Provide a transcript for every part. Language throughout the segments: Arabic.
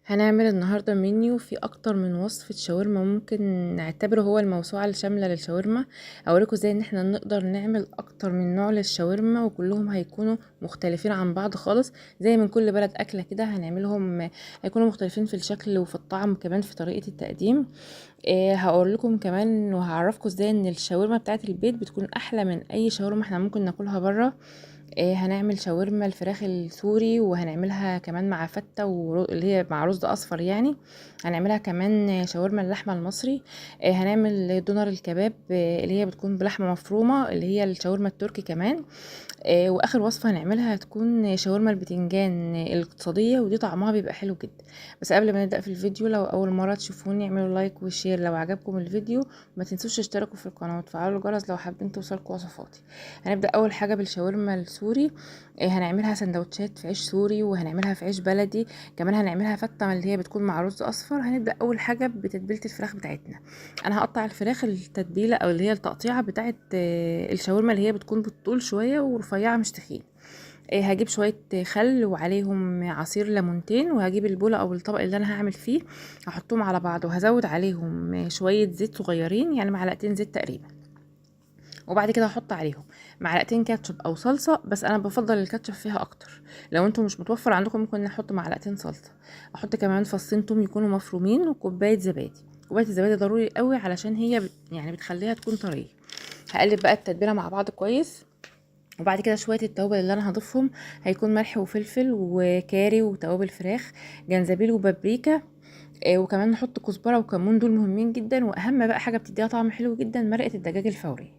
هنعمل النهاردة منيو في أكتر من وصفة شاورما، ممكن نعتبره هو الموسوعة الشاملة للشاورما. أوريكم ازاي ان احنا نقدر نعمل أكتر من نوع للشاورما، وكلهم هيكونوا مختلفين عن بعض خالص. زي من كل بلد أكلة كده هنعملهم، هيكونوا مختلفين في الشكل وفي الطعم كمان في طريقة التقديم. هقول لكم كمان وهعرفكم ازاي ان الشاورما بتاعت البيت بتكون أحلى من أي شاورما احنا ممكن ناكلها برا. هنعمل شاورما الفراخ السوري، وهنعملها كمان مع فتة اللي هي مع رز اصفر يعني. هنعملها كمان شاورما اللحمة المصري. هنعمل دونر الكباب، اللي هي بتكون بلحمة مفرومة، اللي هي الشاورما التركي كمان. واخر وصفة هنعملها هتكون شاورما البتنجان الاقتصادية، ودي طعمها بيبقى حلو جدا. بس قبل ما نبدأ في الفيديو، لو اول مرة تشوفوني اعملوا لايك وشير لو عجبكم الفيديو. ما تنسوش تشتركوا في القناة وتفعلوا الجرس لو حابين توصلكوا وصفاتي. هنبدأ اول حاجة بالشاورما السوري. هنعملها سندوتشات في عيش سوري، وهنعملها في عيش بلدي. كمان هنعملها فتة اللي هي بتكون مع رز اصفر. هنبدأ اول حاجة بتتبيلة الفراخ بتاعتنا. انا هقطع الفراخ التتبيلة او اللي هي التقطيعة بتاعت الشاورما، اللي هي بتكون بالطول شوية ورفيعة مش تخين. هجيب شوية خل وعليهم عصير ليمونتين، وهجيب البولة او الطبق اللي انا هعمل فيه، هحطهم على بعض وهزود عليهم شوية زيت صغيرين، يعني معلقتين زيت تقريبا. وبعد كده هحط عليهم معلقتين كاتشب او صلصه، بس انا بفضل الكاتشب فيها اكتر. لو انتم مش متوفر عندكم ممكن نحط معلقتين صلصه. احط كمان فصين توم يكونوا مفرومين، وكوبايه زبادي. كوبايه الزبادي ضروري قوي علشان هي يعني بتخليها تكون طريه. هقلب بقى التتبيله مع بعض كويس. وبعد كده شويه التوابل اللي انا هضيفهم هيكون ملح وفلفل وكاري وتوابل فراخ، جنزبيل وبابريكا. وكمان نحط كزبره وكمون، دول مهمين جدا. واهم بقى حاجه بتديها طعم حلو جدا مرقه الدجاج الفوري.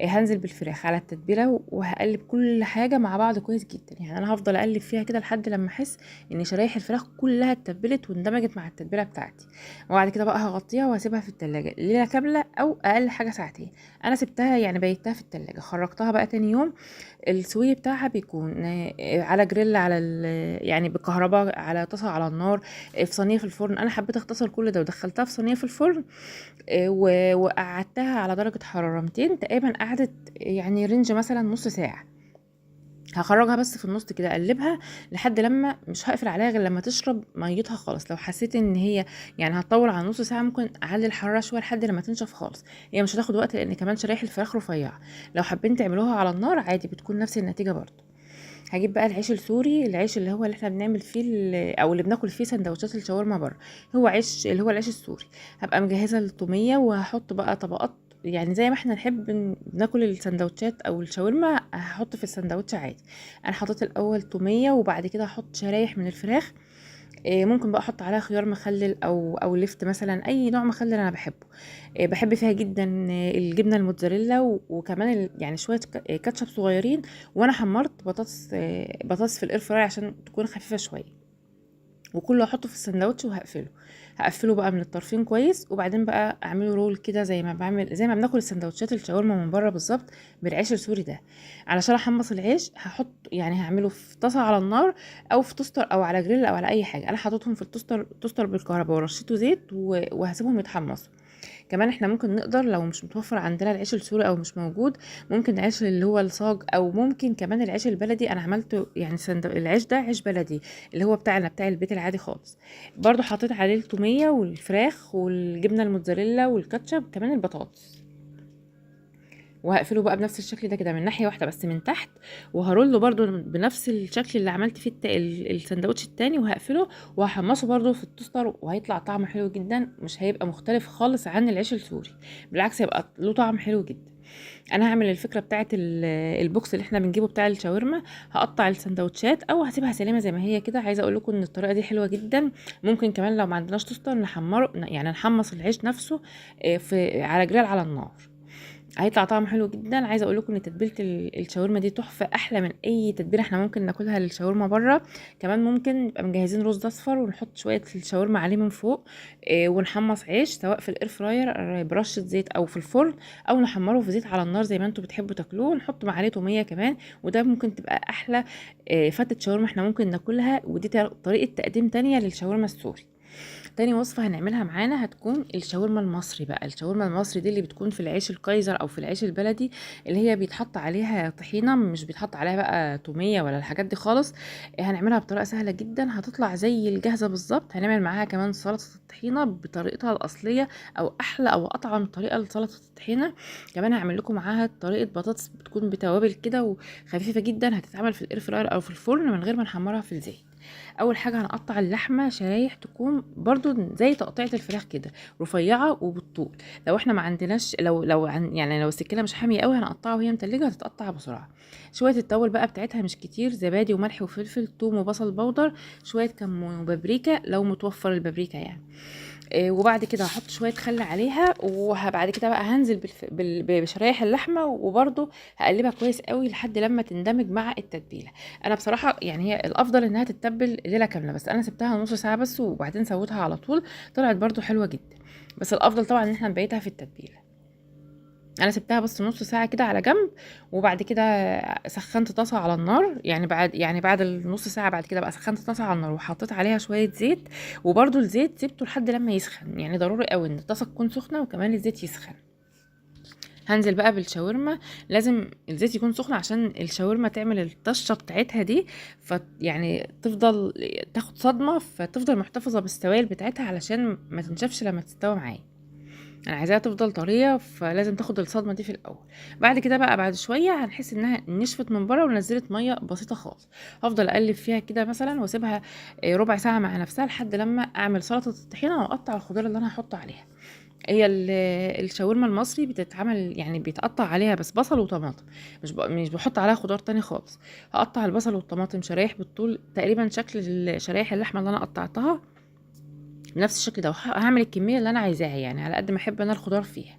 هنزل بالفراخ على التتبيله وهقلب كل حاجه مع بعض كويس جدا، يعني انا هفضل اقلب فيها كده لحد لما احس ان شرايح الفراخ كلها اتبلت واندمجت مع التتبيله بتاعتي. وبعد كده بقى هغطيها وهسيبها في التلاجة ليله كامله او اقل حاجه ساعتين. انا سبتها يعني بيتها في التلاجة، خرجتها بقى تاني يوم. السوي بتاعها بيكون على جريل، على يعني بالكهرباء، على طاسه على النار، في صينيه في الفرن. انا حبيت اختصر كل ده ودخلتها في صينيه في الفرن. وقعدتها على درجة حرارة 200 تقريبا، قعدت يعني رينج مثلا نص ساعة. هخرجها بس في النص كده اقلبها لحد لما، مش هقفل عليها غير لما تشرب ميتها خالص. لو حسيت ان هي يعني هتطول على نص ساعه، ممكن اعلي الحراره شويه لحد لما تنشف خالص. هي مش هتاخد وقت لان كمان شرايح الفراخ رفيعه. لو حابين تعملوها على النار عادي بتكون نفس النتيجه برضو. هجيب بقى العيش السوري، العيش اللي هو اللي احنا بنعمل فيه او اللي بناكل فيه سندوتشات الشاورما بره. هو عيش اللي هو العيش السوري. هبقى مجهزه الطوميه، وهحط بقى طبقات يعني زي ما احنا نحب ناكل السندوتشات او الشاورما، هحط في السندوتش عادي. انا حطيت الاول توميه، وبعد كده احط شرايح من الفراخ. ممكن بقى احط عليها خيار مخلل او لفت مثلا، اي نوع مخلل انا بحبه. بحب فيها جدا الجبنه الموتزاريلا، وكمان يعني شويه كاتشب صغيرين. وانا حمرت بطاطس في الاير فراي عشان تكون خفيفه شويه. وكله احطه في السندوتش وهقفله. هقفله بقى من الطرفين كويس، وبعدين بقى اعمله رول كده زي ما بناكل السندوتشات الشاورما من بره بالظبط، بالعيش السوري ده. علشان احمص العيش هحط يعني هعمله في طاسه على النار، او في توستر، او على جريل، او على اي حاجه. انا حاططهم في التوستر بالكهرباء، ورشيته زيت وهسيبهم يتحمصوا. كمان احنا ممكن نقدر لو مش متوفر عندنا العيش السوري او مش موجود، ممكن العيش اللي هو الصاج، او ممكن كمان العيش البلدي. انا عملته يعني العيش ده عيش بلدي، اللي هو بتاعنا بتاع البيت العادي خالص. برضو حطيت عليه التوميه والفراخ والجبنه الموتزاريلا والكاتشب كمان البطاطس. وهقفله بقى بنفس الشكل ده كده من ناحيه واحده بس من تحت. وهرله برضو بنفس الشكل اللي عملت فيه السندوتش التاني، وهقفله. وهحمصه برضو في التوستر، وهيطلع طعمه حلو جدا، مش هيبقى مختلف خالص عن العيش السوري. بالعكس هيبقى له طعم حلو جدا. انا هعمل الفكره بتاعه البوكس اللي احنا بنجيبه بتاع الشاورما. هقطع السندوتشات او هسيبها سليمه زي ما هي كده. عايزه اقول لكم ان الطريقه دي حلوه جدا. ممكن كمان لو ما عندناش توستر نحمره، يعني نحمص العيش نفسه على جريل على النار. هيطلع طعمه حلو جدا. عايزه اقول لكم ان تتبيله الشاورما دي تحفه، احلى من اي تتبيله احنا ممكن ناكلها للشاورما بره. كمان ممكن نبقى مجهزين رز اصفر ونحط شويه الشاورما عليه من فوق. ونحمص عيش سواء في الاير فراير برشه زيت او في الفرن، او نحمره في زيت على النار زي ما انتم بتحبوا تاكلوه، ونحط عليه توميه كمان. وده ممكن تبقى احلى فتة شاورما احنا ممكن ناكلها. ودي طريقه تقديم تانية للشاورما السوري. تاني وصفة هنعملها معانا هتكون الشاورما المصري بقى. الشاورما المصري دي اللي بتكون في العيش الكايزر او في العيش البلدي، اللي هي بيتحط عليها طحينة، مش بيتحط عليها بقى تومية ولا الحاجات دي خالص. هنعملها بطريقة سهلة جدا، هتطلع زي الجاهزة بالظبط. هنعمل معاها كمان سلطة الطحينة بطريقتها الأصلية، او احلى او اطعم طريقة لسلطة الطحينة. كمان هعمل لكم معاها طريقة بطاطس بتكون بتوابل كده وخفيفة جدا، هتتعمل في الاير فراير او في الفرن من غير ما نحمرها في الزيت. اول حاجه هنقطع اللحمه شرايح تكون برضو زي تقطيعه الفراخ كده، رفيعه وبالطول. لو احنا ما عندناش، يعني لو السكينه مش حاميه قوي هنقطعها وهي متلجه، هتتقطع بسرعه. شويه التوابل بقى بتاعتها مش كتير، زبادي وملح وفلفل، ثوم وبصل بودر، شويه كمون وبابريكا لو متوفر البابريكا يعني. وبعد كده هحط شويه خل عليها، وبعد كده بقى هنزل بشرايح اللحمه، وبرده هقلبها كويس قوي لحد لما تندمج مع التتبيله. انا بصراحه يعني هي الافضل انها تتبل ليله كامله، بس انا سبتها نص ساعه بس وبعدين سويتها على طول، طلعت برده حلوه جدا. بس الافضل طبعا ان احنا نبيتها في التتبيله. انا سبتها بس نص ساعه كده على جنب، وبعد كده سخنت طاسه على النار. يعني بعد النص ساعه بعد كده بقى سخنت طاسه على النار وحطيت عليها شويه زيت. وبرده الزيت سيبته لحد لما يسخن، يعني ضروري قوي ان الطاسه تكون سخنه وكمان الزيت يسخن. هنزل بقى بالشاورما، لازم الزيت يكون سخن عشان الشاورما تعمل الطشه بتاعتها دي، يعني تفضل تاخد صدمه، فتفضل محتفظه بالسوائل بتاعتها علشان ما تنشفش لما تستوي معايا. انا عايزاها تفضل طريه، فلازم تاخد الصدمه دي في الاول. بعد كده بقى بعد شويه هنحس انها نشفت من بره ونزلت ميه بسيطه خالص. هفضل اقلب فيها كده مثلا واسيبها ربع ساعه مع نفسها لحد لما اعمل سلطه الطحينه واقطع الخضار اللي انا هحطه عليها. هي الشاورما المصري بتتعمل يعني بيتقطع عليها بس بصل وطماطم، مش بحط عليها خضار تاني خالص. هقطع البصل والطماطم شرايح بالطول تقريبا شكل شرايح اللحمه اللي انا قطعتها، بنفس الشكل ده. وهعمل الكميه اللي انا عايزاها يعني على قد ما احب انا الخضار فيها.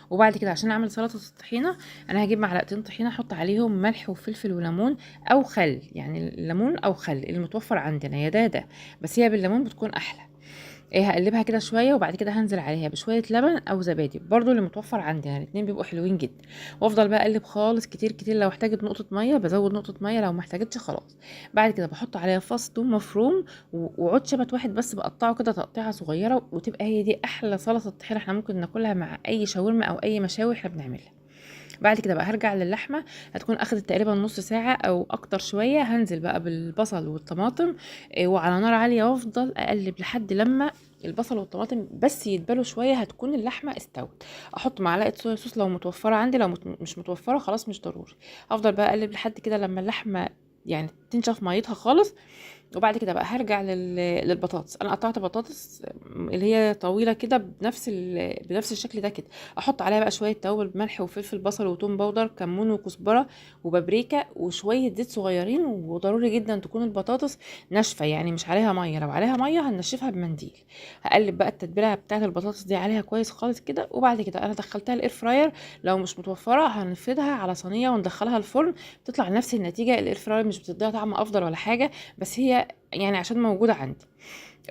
وبعد كده عشان اعمل سلطه الطحينه، انا هجيب معلقتين طحينه احط عليهم ملح وفلفل وليمون او خل، يعني ليمون او خل المتوفر عندنا يا ده، بس هي بالليمون بتكون احلى. هقلبها كده شويه، وبعد كده هنزل عليها بشويه لبن او زبادي برضو اللي متوفر عندنا، الاتنين بيبقوا حلوين جدا. وافضل بقى اقلب خالص كتير كتير، لو احتاجت نقطه ميه بزود نقطه ميه، لو ما احتاجتش خلاص. بعد كده بحط عليها فص ثوم مفروم وعود شبت واحد بس بقطعه كده تقطيعه صغيره، وتبقى هي دي احلى سلطه طحينه احنا ممكن ناكلها مع اي شاورما او اي مشاوي احنا بنعملها. بعد كده بقى هرجع للحمه، هتكون اخدت تقريبا نص ساعه او اكتر شويه. هنزل بقى بالبصل والطماطم وعلى نار عاليه، وافضل اقلب لحد لما البصل والطماطم بس يتبلوا شويه، هتكون اللحمه استوت. احط معلقه صويا صوص لو متوفره عندي، لو مش متوفره خلاص مش ضروري. افضل بقى اقلب لحد كده لما اللحمه يعني تنشف ميتها خالص. وبعد كده بقى هرجع للبطاطس. انا قطعت بطاطس اللي هي طويله كده بنفس الشكل ده كده. احط عليها بقى شويه توابل بملح وفلفل بصل وتوم باودر كمون وكزبره وبابريكا وشويه زيت صغيرين. وضروري جدا تكون البطاطس ناشفه، يعني مش عليها ميه، لو عليها ميه هنشفها بمنديل. هقلب بقى التتبيله بتاعه البطاطس دي عليها كويس خالص كده. وبعد كده انا دخلتها الاير فراير، لو مش متوفره هنفردها على صينيه وندخلها الفرن، تطلع نفس النتيجه. الاير فراير مش بتديها طعم افضل ولا حاجه، بس هي يعني عشان موجودة عندي.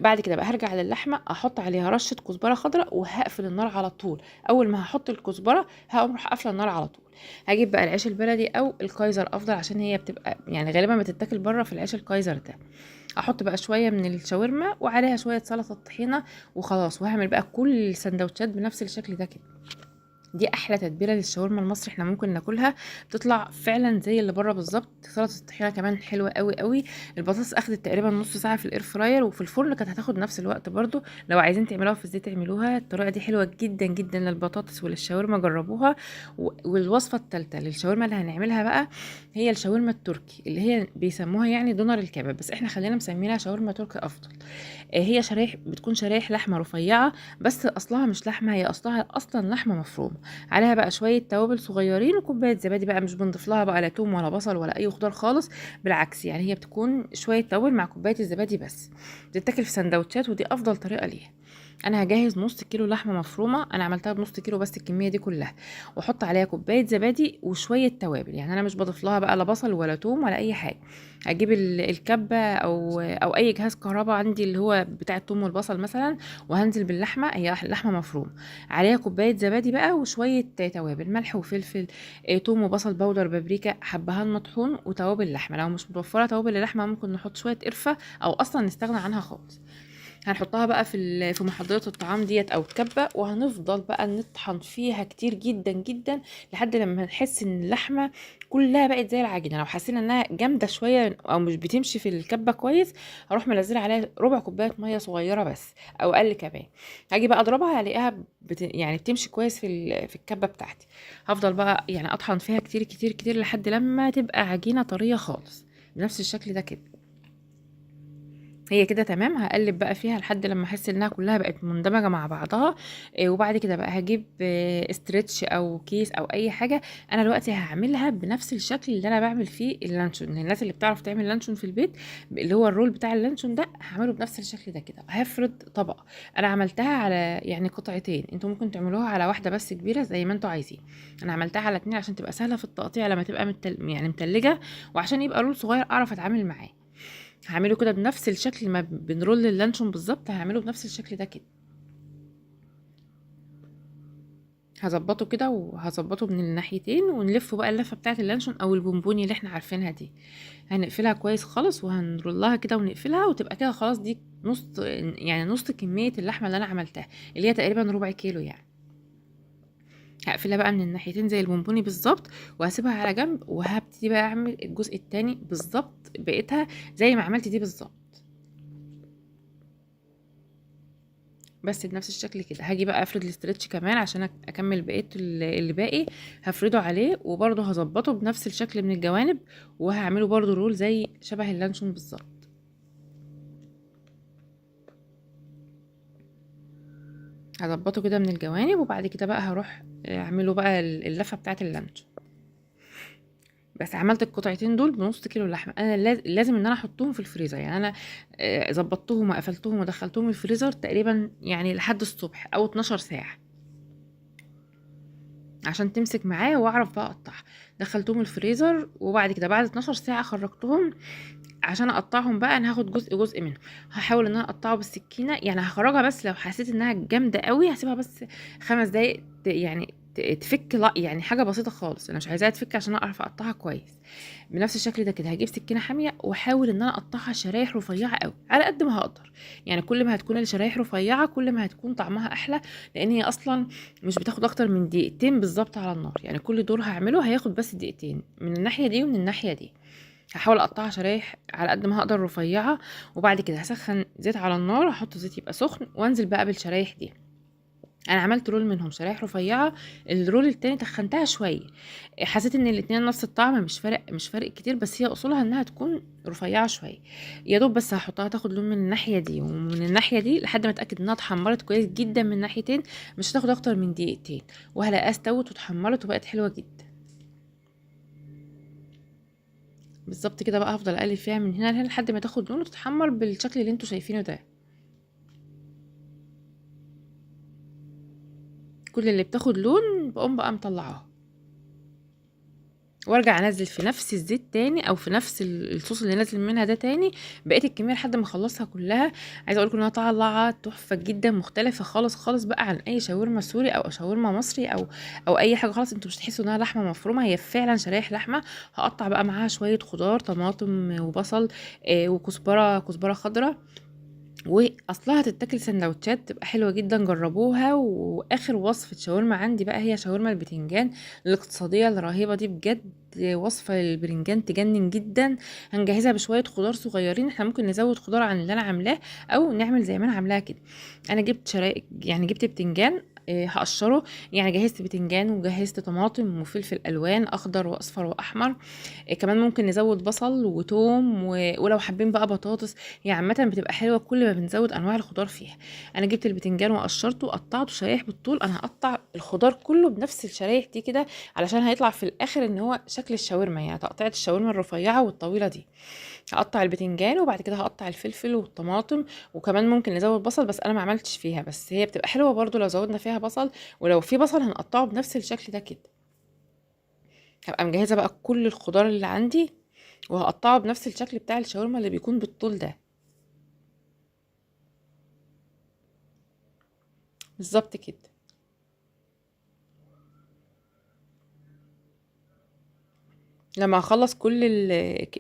بعد كده بقى هرجع للحمة، احط عليها رشة كزبرة خضراء وهقفل النار على طول. اول ما هحط الكزبرة هقوم راح قافلة النار على طول. هجيب بقى العيش البلدي او الكايزر افضل، عشان هي بتبقى يعني غالبا بتتاكل بره في العيش الكايزر ده. احط بقى شويه من الشاورما وعليها شويه سلطه طحينه وخلاص. وهعمل بقى كل السندوتشات بنفس الشكل ده كده. دي احلى تتبيله للشاورما المصري احنا ممكن ناكلها، بتطلع فعلا زي اللي بره بالظبط. سلطه الطحينه كمان حلوه قوي قوي. البطاطس اخدت تقريبا نص ساعه في الاير فراير، وفي الفرن كانت هتاخد نفس الوقت برضو. لو عايزين تعملوها في الزيت اعملوها، الطريقه دي حلوه جدا جدا للبطاطس وللشاورما، جربوها. والوصفه الثالثه للشاورما اللي هنعملها بقى هي الشاورما التركي، اللي هي بيسموها يعني دونر الكباب، بس احنا خلينا مسمينها شاورما تركي افضل. هي بتكون شرايح لحمه رفيعه، بس اصلها مش لحمه، هي اصلا لحمه مفرومه. عليها بقى شويه توابل صغيرين وكوبايه زبادي بقى، مش بنضيف لها بقى لا توم ولا بصل ولا اي خضار خالص، بالعكس يعني هي بتكون شويه توابل مع كوبايه الزبادي بس. بتتاكل في سندوتشات ودي افضل طريقه ليها. انا هجهز نص كيلو لحمه مفرومه، انا عملتها بنص كيلو بس الكميه دي كلها، واحط عليها كوبايه زبادي وشويه توابل. يعني انا مش بضيف لها بقى لا بصل ولا توم ولا اي حاجه. هجيب الكبه او اي جهاز كهرباء عندي اللي هو بتاع التوم والبصل مثلا، وهنزل باللحمه، هي لحمه مفرومه، عليها كوبايه زبادي بقى وشويه توابل ملح وفلفل، توم وبصل بودر بابريكا حبهان مطحون وتوابل اللحمه. لو مش متوفره توابل اللحمه ممكن نحط شويه قرفه او اصلا نستغنى عنها خالص. هنحطها بقى في محضرة الطعام ديت او الكبة، وهنفضل بقى نطحن فيها كتير جدا جدا لحد لما نحس ان اللحمة كلها بقت زي العجينة. لو حسينا انها جامدة شوية او مش بتمشي في الكبة كويس، هروح منزله عليها ربع كوباية مية صغيرة بس او اقل كمان. هاجي بقى اضربها الاقيها يعني بتمشي كويس في الكبة بتاعتي. هفضل بقى يعني اطحن فيها كتير كتير كتير لحد لما تبقى عجينة طرية خالص بنفس الشكل ده كده. هي كده تمام. هقلب بقى فيها لحد لما احس انها كلها بقت مندمجه مع بعضها. وبعد كده بقى هجيب استرتش او كيس او اي حاجه. انا دلوقتي هعملها بنفس الشكل اللي انا بعمل فيه اللانشون. الناس اللي بتعرف تعمل لانشون في البيت، اللي هو الرول بتاع اللانشون ده، هعمله بنفس الشكل ده كده. هفرد طبقه. انا عملتها على يعني قطعتين، انتوا ممكن تعملوها على واحده بس كبيره زي ما انتوا عايزين. انا عملتها على اتنين عشان تبقى سهله في التقطيع لما تبقى يعني متلجه، وعشان يبقى رول صغير اعرف اتعامل معاه. هعمله كده بنفس الشكل ما بنرول اللانشون بالظبط، هعمله بنفس الشكل ده كده. هظبطه كده وهظبطه من الناحيتين، ونلفه بقى اللفه بتاعه اللانشون او البونبوني اللي احنا عارفينها دي. هنقفلها كويس خالص وهنرولها كده ونقفلها، وتبقى كده خلاص. دي نص، يعني نص كميه اللحمه اللي انا عملتها، اللي هي تقريبا ربع كيلو يعني. هقفلها بقى من الناحيتين زي البونبوني بالظبط، وهسيبها على جنب، وهبتدي بقى اعمل الجزء التاني بالظبط بقيتها زي ما عملت دي بالظبط. بس بنفس الشكل كده هاجي بقى افرد الاسترتش كمان عشان اكمل بقيه اللي باقي. هفرده عليه وبرضه هظبطه بنفس الشكل من الجوانب، وهعمله برضه رول زي شبه اللانشون بالظبط. هظبطه كده من الجوانب، وبعد كده بقى هروح اعمله بقى اللفه بتاعه اللانشون. بس عملت القطعتين دول بنص كيلو لحمه. انا لازم ان انا احطهم في الفريزر. يعني انا ظبطتهم وقفلتهم ودخلتهم الفريزر تقريبا يعني لحد الصبح او 12 ساعه عشان تمسك معايا واعرف بقى اقطعها. دخلتهم الفريزر، وبعد كده بعد 12 ساعه خرجتهم عشان اقطعهم بقى. انا هاخد جزء جزء منهم. هحاول ان انا اقطعه بالسكينه، يعني هخرجها بس لو حسيت انها جامده قوي هسيبها بس 5 دقايق يعني تفك. لا يعني حاجه بسيطه خالص، انا مش عايزاها تفك عشان اعرف اقطعها كويس. بنفس الشكل ده كده هجيب سكينه حاميه، واحاول ان انا اقطعها شرايح رفيعه قوي على قد ما هقدر. يعني كل ما هتكون الشرايح رفيعه كل ما هتكون طعمها احلى، لان هي اصلا مش بتاخد اكتر من دقيقتين بالظبط على النار. يعني كل دور هعمله هياخد بس دقيقتين من الناحيه دي ومن الناحيه دي. هحاول اقطعها شرايح على قد ما هقدر رفيعه، وبعد كده هسخن زيت على النار، احط زيت يبقى سخن، وانزل بقى بالشرايح دي. انا عملت رول منهم شرايح رفيعه. الرول التاني تخنتها شويه، حسيت ان الاتنين نفس الطعم، مش فارق كتير، بس هي اصولها انها تكون رفيعه شويه. يا دوب بس هحطها تاخد لون من الناحيه دي ومن الناحيه دي لحد ما اتاكد انها اتحمرت كويس جدا من ناحيتين. مش هتاخد اكتر من دقيقتين، وهلاقيها استوت واتحمرت وبقت حلوه جدا. بالظبط كده بقى هفضل اقلب فيها من هنا لهنا لحد ما تاخد لون وتتحمر بالشكل اللي انتوا شايفينه ده. كل اللي بتاخد لون بقوم بقى مطلعاها، وارجع انزل في نفس الزيت تاني او في نفس الصوص اللي نازل منها ده تاني بقيه الكميه لحد ما اخلصها كلها. عايزه اقول لكم انها طالعه تحفه جدا، مختلفه خالص خالص بقى عن اي شاورما سوري او شاورما مصري او اي حاجه خالص. انتوا مش تحسوا انها لحمه مفرومه، هي فعلا شرايح لحمه. هقطع بقى معاها شويه خضار، طماطم وبصل وكزبره خضراء، واصلها تتاكل سندوتشات تبقى حلوه جدا. جربوها. واخر وصفه شاورما عندي بقى هي شاورما البتنجان الاقتصاديه الرهيبه دي بجد. وصفه البرنجان تجنن جدا. هنجهزها بشويه خضار صغيرين، احنا ممكن نزود خضار عن اللي انا عاملاه او نعمل زي ما انا عاملاها كده. انا جبت يعني جبت بتنجان هقشره. يعني جهزت بتنجان وجهزت طماطم وفلفل الوان اخضر واصفر واحمر. كمان ممكن نزود بصل وتوم ولو حابين بقى بطاطس. هي عامه بتبقى حلوه كل ما بنزود انواع الخضار فيها. انا جبت البتنجان وقشرته وقطعته شرايح بالطول. انا هقطع الخضار كله بنفس الشرايح دي كده علشان هيطلع في الاخر ان هو شكل الشاورما، يعني تقطيعه الشاورما الرفيعه والطويله دي. هقطع البتنجان وبعد كده هقطع الفلفل والطماطم، وكمان ممكن نزود بصل بس انا ما عملتش فيها. بس هي بتبقى حلوه برضو لو زودنا فيها بصل، ولو في بصل هنقطعه بنفس الشكل ده كده. هبقى مجهزه بقى كل الخضار اللي عندي، وهقطعه بنفس الشكل بتاع الشاورما اللي بيكون بالطول ده بالظبط كده. لما اخلص كل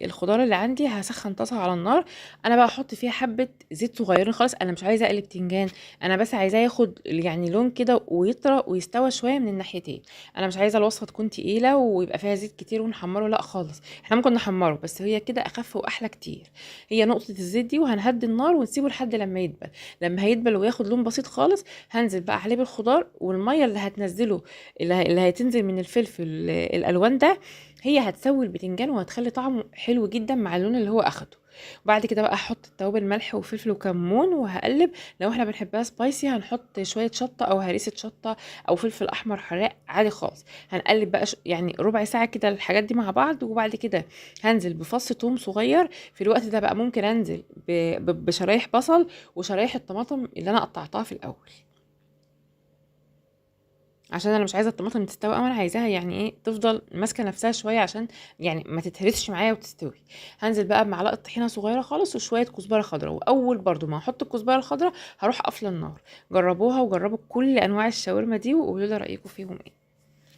الخضار اللي عندي هسخن طاسه على النار. انا بقى احط فيها حبه زيت صغيرين خالص، انا مش عايزه اقلي بتنجان، انا بس عايزاه ياخد يعني لون كده ويطرى ويستوى شويه من الناحيتين. انا مش عايزه الوصفه تكون تقيله ويبقى فيها زيت كتير ونحمره، لا خالص، احنا ممكن نحمره بس هي كده اخف واحلى كتير. هي نقطه الزيت دي، وهنهدي النار ونسيبه لحد لما يدبل. لما هيدبل وياخد لون بسيط خالص، هنزل بقى عليه بالخضار، والميه اللي هتنزله اللي هتنزل من الفلفل الالوان ده، هي هتسوي البتنجان وهتخلي طعمه حلو جدا مع اللون اللي هو اخده. وبعد كده بقى احط التوابل ملح وفلفل وكمون وهقلب. لو احنا بنحبها سبايسي هنحط شويه شطه او هريسه شطه او فلفل احمر حراق عادي خالص. هنقلب بقى يعني ربع ساعه كده الحاجات دي مع بعض، وبعد كده هنزل بفص ثوم صغير. في الوقت ده بقى ممكن انزل بشرايح بصل وشرايح الطماطم اللي انا قطعتها في الاول، عشان انا مش عايزه الطماطم تستوي أوي، انا عايزاها يعني ايه تفضل ماسكه نفسها شويه عشان يعني ما تتهرسش معايا وتستوي. هنزل بقى بمعلقه طحينه صغيره خالص وشويه كزبره خضراء، واول برضو ما احط الكزبره الخضراء هروح قافله النار. جربوها وجربوا كل انواع الشاورما دي وقولوا لي رايكم فيهم ايه.